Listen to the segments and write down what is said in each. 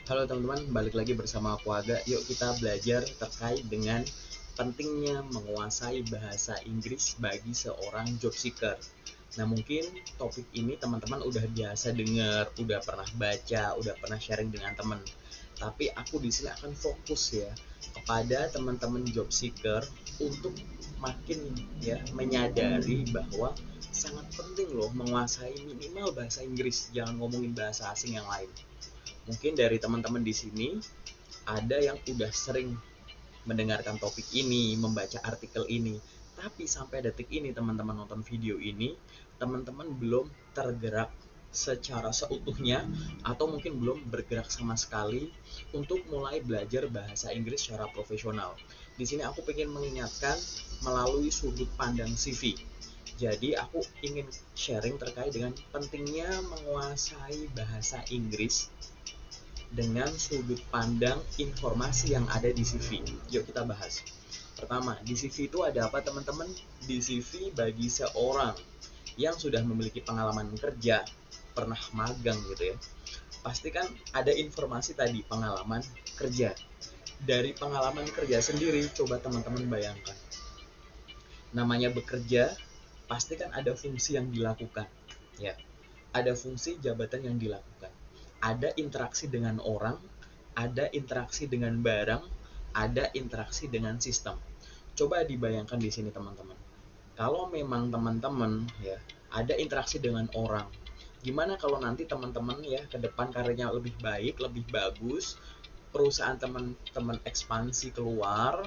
Halo teman-teman, balik lagi bersama aku Aga. Yuk kita belajar terkait dengan pentingnya menguasai bahasa Inggris bagi seorang job seeker. Nah mungkin topik ini teman-teman udah biasa dengar, udah pernah baca, udah pernah sharing dengan teman. Tapi aku di sini akan fokus ya kepada teman-teman job seeker untuk makin ya menyadari bahwa sangat penting loh menguasai minimal bahasa Inggris. Jangan ngomongin bahasa asing yang lain. Mungkin dari teman-teman di sini ada yang udah sering mendengarkan topik ini, membaca artikel ini, tapi sampai detik ini teman-teman nonton video ini, teman-teman belum tergerak secara seutuhnya atau mungkin belum bergerak sama sekali untuk mulai belajar bahasa Inggris secara profesional. Di sini aku ingin mengingatkan melalui sudut pandang CV. Jadi aku ingin sharing terkait dengan pentingnya menguasai bahasa Inggris dengan sudut pandang informasi yang ada di CV. Yuk kita bahas. Pertama, di CV itu ada apa teman-teman? Di CV bagi seorang yang sudah memiliki pengalaman kerja, pernah magang gitu ya. Pasti kan ada informasi tadi pengalaman kerja. Dari pengalaman kerja sendiri, coba teman-teman bayangkan. Namanya bekerja, pasti kan ada fungsi yang dilakukan. Ya, ada fungsi jabatan yang dilakukan. Ada interaksi dengan orang, ada interaksi dengan barang, ada interaksi dengan sistem. Coba dibayangkan di sini teman-teman. Kalau memang teman-teman ya ada interaksi dengan orang, gimana kalau nanti teman-teman ya ke depan karirnya lebih baik, lebih bagus, perusahaan teman-teman ekspansi keluar,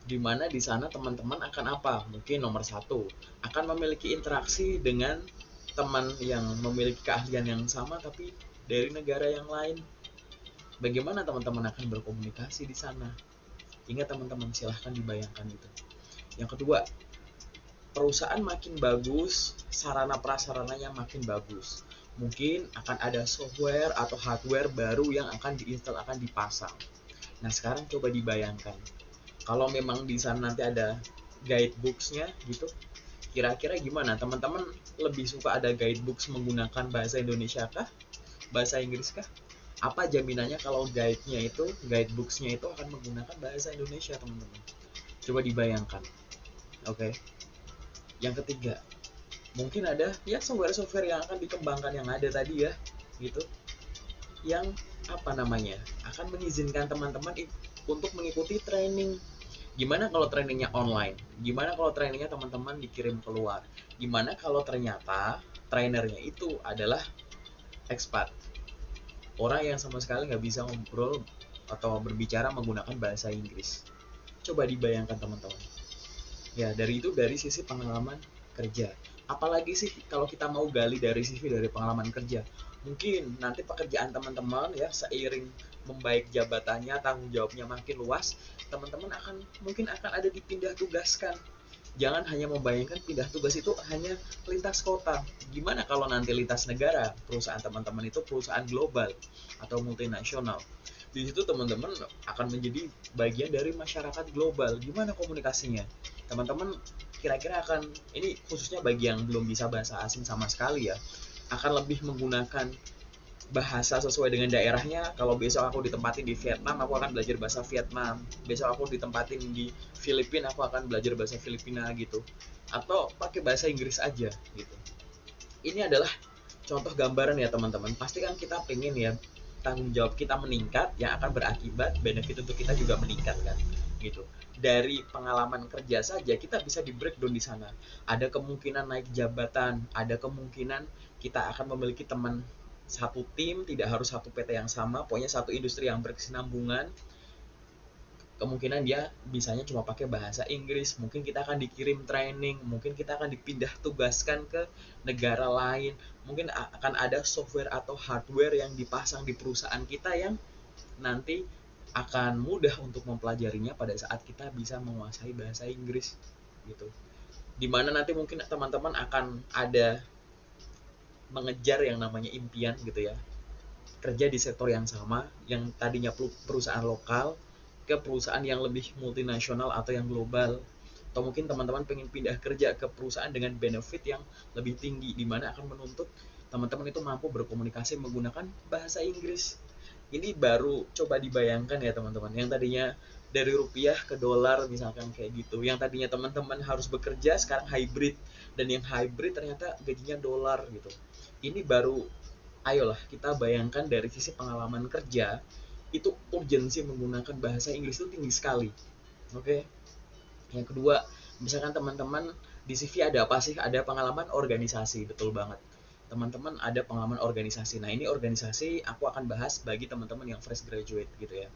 di mana di sana teman-teman akan apa? Mungkin nomor satu akan memiliki interaksi dengan teman yang memiliki keahlian yang sama tapi dari negara yang lain. Bagaimana teman-teman akan berkomunikasi di sana? Ingat teman-teman, silahkan dibayangkan itu. Yang kedua, perusahaan makin bagus, sarana prasarananya makin bagus. Mungkin akan ada software atau hardware baru yang akan diinstal, akan dipasang. Nah sekarang coba dibayangkan, kalau memang di sana nanti ada guidebooks-nya gitu, kira-kira gimana? Teman-teman lebih suka ada guidebooks menggunakan bahasa Indonesia kah? Bahasa Inggris kah? Apa jaminannya kalau guide-nya itu, guidebooks-nya itu akan menggunakan bahasa Indonesia, teman-teman? Coba dibayangkan. Oke. Yang ketiga, mungkin ada ya software-software yang akan dikembangkan yang ada tadi ya, gitu. Yang apa namanya? Akan mengizinkan teman-teman untuk mengikuti training. Gimana kalau trainingnya online? Gimana kalau trainingnya teman-teman dikirim keluar? Gimana kalau ternyata trainernya itu adalah expat? Orang yang sama sekali nggak bisa ngobrol atau berbicara menggunakan bahasa Inggris. Coba dibayangkan teman-teman. Ya dari itu dari sisi pengalaman kerja. Apalagi sih kalau kita mau gali dari CV dari pengalaman kerja. Mungkin nanti pekerjaan teman-teman ya seiring membaik jabatannya, tanggung jawabnya makin luas, teman-teman mungkin akan ada dipindah tugaskan. Jangan hanya membayangkan pindah tugas itu hanya lintas kota. Gimana kalau nanti lintas negara? Perusahaan teman-teman itu perusahaan global atau multinasional. Di situ teman-teman akan menjadi bagian dari masyarakat global. Gimana komunikasinya? Teman-teman kira-kira akan, ini khususnya bagi yang belum bisa bahasa asing sama sekali ya, akan lebih menggunakan bahasa sesuai dengan daerahnya. Kalau besok aku ditempatin di Vietnam, aku akan belajar bahasa Vietnam. Besok aku ditempatin di Filipina, aku akan belajar bahasa Filipina gitu. Atau pakai bahasa Inggris aja gitu. Ini adalah contoh gambaran ya teman-teman. Pasti kan kita pengen ya tanggung jawab kita meningkat, yang akan berakibat benefit untuk kita juga meningkat kan gitu. Dari pengalaman kerja saja kita bisa di breakdown di sana. Ada kemungkinan naik jabatan, ada kemungkinan kita akan memiliki teman satu tim, tidak harus satu PT yang sama, pokoknya satu industri yang berkesinambungan. Kemungkinan dia bisanya cuma pakai bahasa Inggris, mungkin kita akan dikirim training, mungkin kita akan dipindah tugaskan ke negara lain, mungkin akan ada software atau hardware yang dipasang di perusahaan kita yang nanti akan mudah untuk mempelajarinya pada saat kita bisa menguasai bahasa Inggris gitu. Dimana nanti mungkin teman-teman akan ada mengejar yang namanya impian gitu ya, kerja di sektor yang sama, yang tadinya perusahaan lokal ke perusahaan yang lebih multinasional atau yang global. Atau mungkin teman-teman pengen pindah kerja ke perusahaan dengan benefit yang lebih tinggi, di mana akan menuntut teman-teman itu mampu berkomunikasi menggunakan bahasa Inggris. Ini baru coba dibayangkan ya teman-teman, yang tadinya dari rupiah ke dolar misalkan kayak gitu, yang tadinya teman-teman harus bekerja sekarang hybrid, dan yang hybrid ternyata gajinya dolar gitu. Ini baru, ayolah kita bayangkan dari sisi pengalaman kerja, itu urgensi menggunakan bahasa Inggris itu tinggi sekali. Oke. Yang kedua, misalkan teman-teman di CV ada apa sih? Ada pengalaman organisasi, betul banget. Teman-teman ada pengalaman organisasi. Nah, ini organisasi aku akan bahas bagi teman-teman yang fresh graduate gitu ya.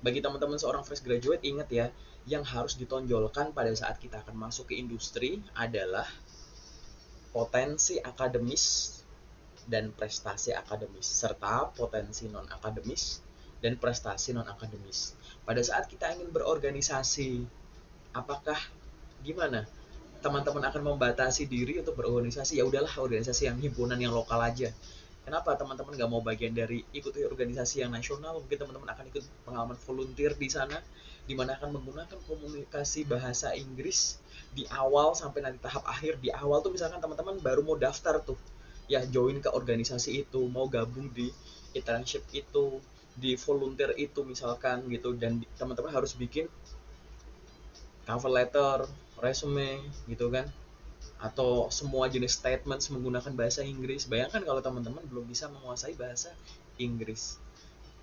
Bagi teman-teman seorang fresh graduate, ingat ya, yang harus ditonjolkan pada saat kita akan masuk ke industri adalah potensi akademis dan prestasi akademis, serta potensi non-akademis dan prestasi non-akademis. Pada saat kita ingin berorganisasi, apakah gimana teman-teman akan membatasi diri untuk berorganisasi? Ya udahlah, organisasi yang himpunan yang lokal aja. Kenapa teman-teman nggak mau bagian dari ikut organisasi yang nasional? Mungkin teman-teman akan ikut pengalaman volunteer di sana, di mana akan menggunakan komunikasi bahasa Inggris di awal sampai nanti tahap akhir. Di awal tuh misalkan teman-teman baru mau daftar tuh, ya join ke organisasi itu, mau gabung di internship itu, di volunteer itu misalkan gitu, dan teman-teman harus bikin cover letter, resume gitu kan, atau semua jenis statements menggunakan bahasa Inggris. Bayangkan kalau teman-teman belum bisa menguasai bahasa Inggris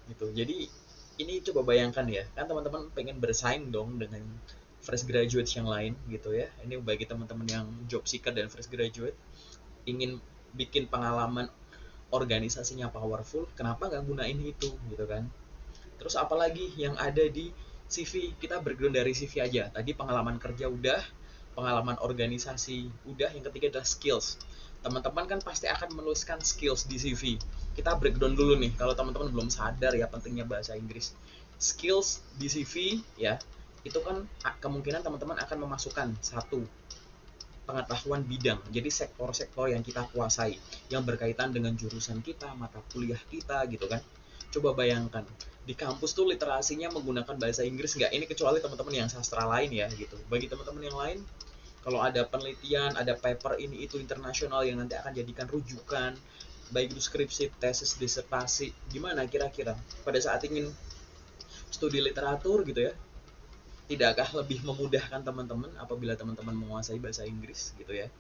gitu. Jadi ini coba bayangkan ya, kan teman-teman pengen bersaing dong dengan fresh graduate yang lain gitu ya. Ini bagi teman-teman yang job seeker dan fresh graduate ingin bikin pengalaman organisasinya powerful, kenapa nggak gunain itu gitu kan. Terus apalagi yang ada di CV, kita background dari CV aja. Tadi pengalaman kerja udah, pengalaman organisasi udah, yang ketiga adalah skills. Teman-teman kan pasti akan menuliskan skills di CV. Kita breakdown dulu nih, kalau teman-teman belum sadar ya pentingnya bahasa Inggris. Skills di CV ya, itu kan kemungkinan teman-teman akan memasukkan satu, pengetahuan bidang, jadi sektor-sektor yang kita kuasai, yang berkaitan dengan jurusan kita, mata kuliah kita gitu kan. Coba bayangkan, di kampus tuh literasinya menggunakan bahasa Inggris nggak? Ini kecuali teman-teman yang sastra lain ya gitu. Bagi teman-teman yang lain, kalau ada penelitian, ada paper ini itu internasional yang nanti akan jadikan rujukan, baik itu skripsi, tesis, disertasi, gimana kira-kira pada saat ingin studi literatur gitu ya, tidakkah lebih memudahkan teman-teman apabila teman-teman menguasai bahasa Inggris gitu ya.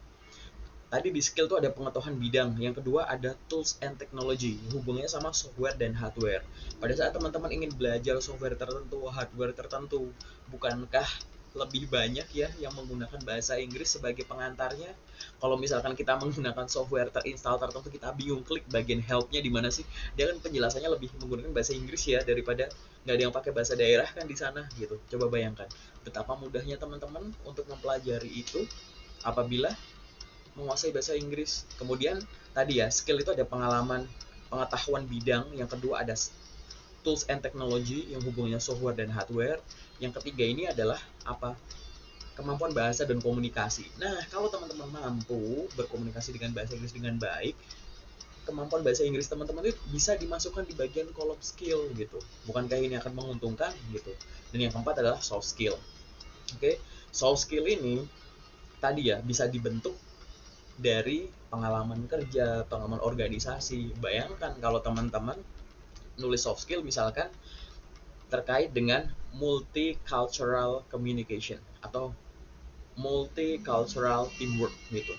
Tadi di skill tuh ada pengetahuan bidang, yang kedua ada tools and technology, hubungannya sama software dan hardware. Pada saat teman-teman ingin belajar software tertentu, hardware tertentu, bukankah lebih banyak ya yang menggunakan bahasa Inggris sebagai pengantarnya? Kalau misalkan kita menggunakan software terinstall tertentu, kita bingung klik bagian helpnya di mana sih? Dia kan penjelasannya lebih menggunakan bahasa Inggris ya, daripada nggak ada yang pakai bahasa daerah kan di sana gitu. Coba bayangkan betapa mudahnya teman-teman untuk mempelajari itu apabila menguasai bahasa Inggris. Kemudian tadi ya, skill itu ada pengalaman, pengetahuan bidang, yang kedua ada tools and technology yang hubungannya software dan hardware. Yang ketiga ini adalah apa? Kemampuan bahasa dan komunikasi. Nah, kalau teman-teman mampu berkomunikasi dengan bahasa Inggris dengan baik, kemampuan bahasa Inggris teman-teman itu bisa dimasukkan di bagian kolom skill gitu. Bukankah ini akan menguntungkan gitu? Dan yang keempat adalah soft skill. Oke, soft skill ini tadi ya bisa dibentuk dari pengalaman kerja, pengalaman organisasi. Bayangkan kalau teman-teman nulis soft skill misalkan terkait dengan multicultural communication atau multicultural teamwork gitu.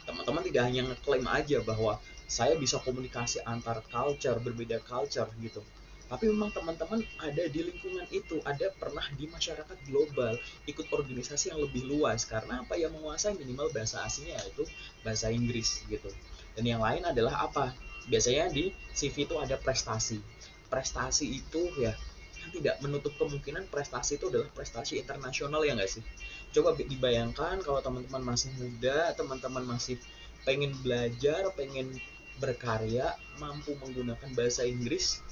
Teman-teman tidak hanya ngeklaim aja bahwa saya bisa komunikasi antar culture, berbeda culture gitu. Tapi memang teman-teman ada di lingkungan itu, ada pernah di masyarakat global, ikut organisasi yang lebih luas, karena apa, yang menguasai minimal bahasa asingnya yaitu bahasa Inggris gitu. Dan yang lain adalah apa? Biasanya di CV itu ada prestasi. Prestasi itu ya kan tidak menutup kemungkinan prestasi itu adalah prestasi internasional, ya nggak sih? Coba dibayangkan kalau teman-teman masih muda, teman-teman masih pengen belajar, pengen berkarya, mampu menggunakan bahasa Inggris.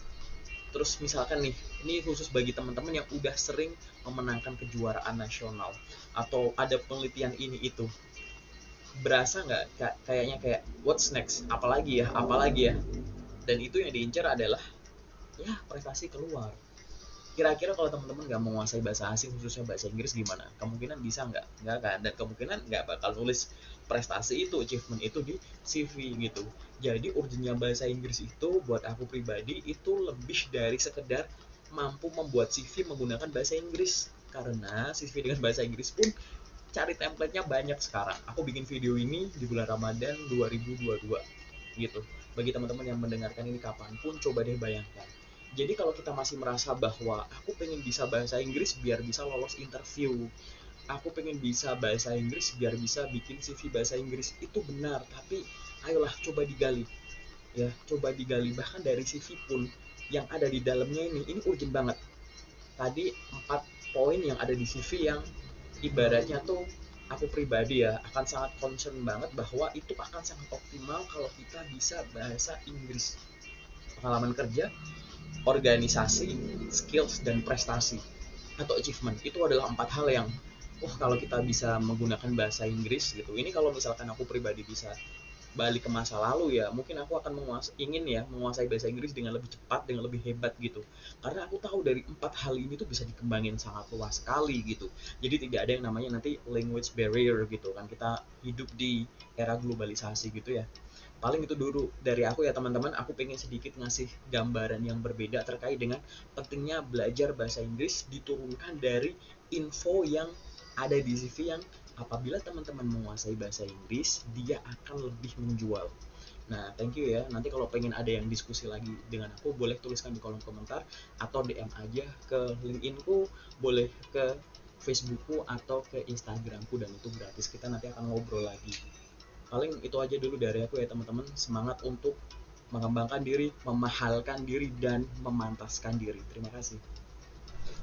Terus misalkan nih, ini khusus bagi teman-teman yang udah sering memenangkan kejuaraan nasional atau ada penelitian ini itu. Berasa nggak kayaknya kayak what's next? Apalagi ya? Dan itu yang diincar adalah ya prestasi keluar. Kira-kira kalau teman-teman nggak menguasai bahasa asing, khususnya bahasa Inggris, gimana? Kemungkinan bisa nggak kan? Dan kemungkinan nggak bakal nulis prestasi itu, achievement itu di CV gitu. Jadi urgennya bahasa Inggris itu buat aku pribadi itu lebih dari sekedar mampu membuat CV menggunakan bahasa Inggris. Karena CV dengan bahasa Inggris pun cari template-nya banyak sekarang. Aku bikin video ini di bulan Ramadan 2022 gitu. Bagi teman-teman yang mendengarkan ini kapanpun, coba deh bayangkan. Jadi kalau kita masih merasa bahwa aku pengen bisa bahasa Inggris biar bisa lolos interview, aku pengen bisa bahasa Inggris biar bisa bikin CV bahasa Inggris, itu benar, tapi ayolah coba digali, ya coba digali. Bahkan dari CV pun yang ada di dalamnya ini urgent banget. Tadi 4 poin yang ada di CV yang ibaratnya tuh aku pribadi ya akan sangat concern banget bahwa itu akan sangat optimal kalau kita bisa bahasa Inggris. Pengalaman kerja, organisasi, skills, dan prestasi atau achievement, itu adalah 4 hal yang kalau kita bisa menggunakan bahasa Inggris gitu. Ini kalau misalkan aku pribadi bisa balik ke masa lalu, ya mungkin aku akan ingin ya menguasai bahasa Inggris dengan lebih cepat, dengan lebih hebat gitu, karena aku tahu dari 4 hal ini tuh bisa dikembangin sangat luas sekali gitu. Jadi tidak ada yang namanya nanti language barrier gitu kan, kita hidup di era globalisasi gitu ya. Paling itu dulu dari aku ya teman-teman. Aku pengen sedikit ngasih gambaran yang berbeda terkait dengan pentingnya belajar bahasa Inggris diturunkan dari info yang ada di CV, yang apabila teman-teman menguasai bahasa Inggris dia akan lebih menjual. Nah, thank you ya. Nanti kalau pengen ada yang diskusi lagi dengan aku, boleh tuliskan di kolom komentar atau DM aja ke LinkedIn-ku, boleh ke Facebookku atau ke Instagramku, dan itu gratis. Kita nanti akan ngobrol lagi. Paling itu aja dulu dari aku ya teman-teman. Semangat untuk mengembangkan diri, memahalkan diri, dan memantaskan diri. Terima kasih.